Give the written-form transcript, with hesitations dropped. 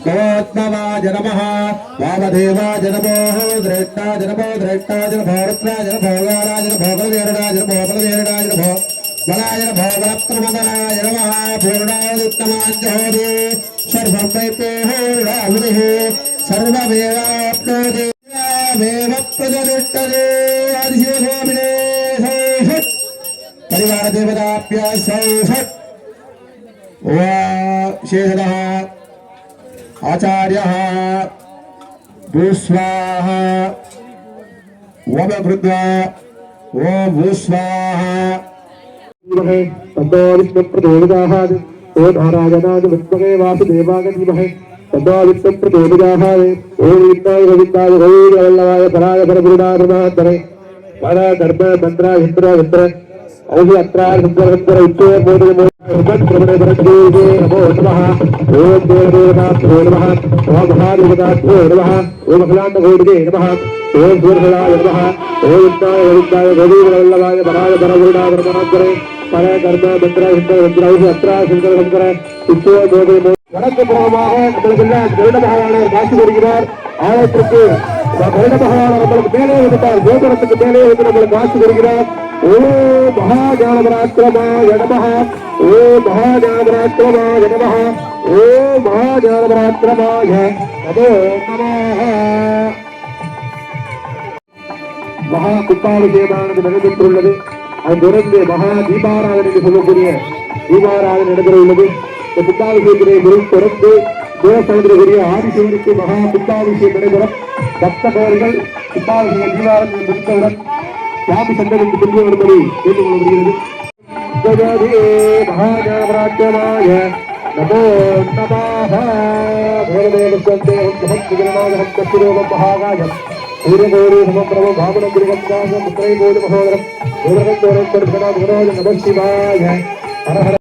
नमोत्तमाय नमः वामदेवाय नमो द्रेष्टाय नमो द्रेष्टाय नमो रुद्राय नमो गाराय नमो बलवीराय नमो बलवीराय नमो बलाय नमो बलत्रमदनाय नमः पूर्णायुत्तमाञ्जहोदे सर्वं वै पूर्णाहुतिः सर्वमेवाप्नोति वेव प्रजनिष्ठते आदिशिवस्वामिने सौषट् परिवार देवताभ्यः सौषट् शेषतः आचार्यः भूस्वाहा वमकृत्वा ओम भूस्वाहा तन्नो विष्णुं प्रचोदयात् ओम नारायणाय विद्महे वासुदेवाय धीमहि तन्नो विष्णुं प्रचोदयात् ओम विष्णाय गोविन्दाय गोविन्दवल्लभाय पराय परगुरुणाय पर धर्म मंत्र इंद्र इंद्र औषि अत्राय सुंदर सुंदर उच्चे मोदे प्रभुणे परदेवे नमो नमः ओम देवदेवताभ्यो नमः ओम महादेवताभ्यो नमः ओम अखिलाण्डकोटिके नमः ओम सूर्यफलाय नमः ओम विष्णाय गोविन्दाय गोविन्दवल्लभाय पराय परगुरुणाय परमात्मने पर धर्म मंत्र इंद्र इंद्र औषि अत्राय सुंदर सुंदर उच्चे मोदे வணக்கபூர்வமாக நம்மளுக்கெல்லாம் கருட பகவானர் காட்சி கொடுக்கிறார். ஆலயத்திற்கு கருட பகவான் நம்மளுக்கு மேலே இருந்தார். கோபுரத்துக்கு மேலே வந்து நம்மளுக்கு காட்சி கொடுக்கிறார். ஓ மகாஞானபராக்கிரமாய நமஹ ஓ மகாஞானபராக்கிரமாய நமஹ ஓ மகாஞானபராக்கிரமாய நமோ நமஹ. மகா கும்பாபிஷேகமானது நடைபெற்றுள்ளது. அது தொடர்ந்து மகா தீபாராதனை என்று சொல்லக்கூடிய தீபாராதனை நடைபெற உள்ளது. இந்த கும்பாபிஷேகத்தினை தொடர்ந்து தேவசமுதிரகுரிய ஆதிசிவனுக்கு மகா கும்பாபிஷேகம் நடைபெறும். பக்தர்கள் கும்பாபிஷேக தீபாராதனை முடித்தவுடன் சுவாமி சன்னதிக்கு திரும்பி வரும்படி கேட்டுக் கொள்ளப்படுகிறது. மகாஞானபராக்கிரமாய நமோ நமஹ. மகாகாயம் சூரியகோரி சமப்பிரபம் பாபனம் திருவந்தாசம் முத்திரை போது மகோதரம் நம சிவாய. ஹர ஹர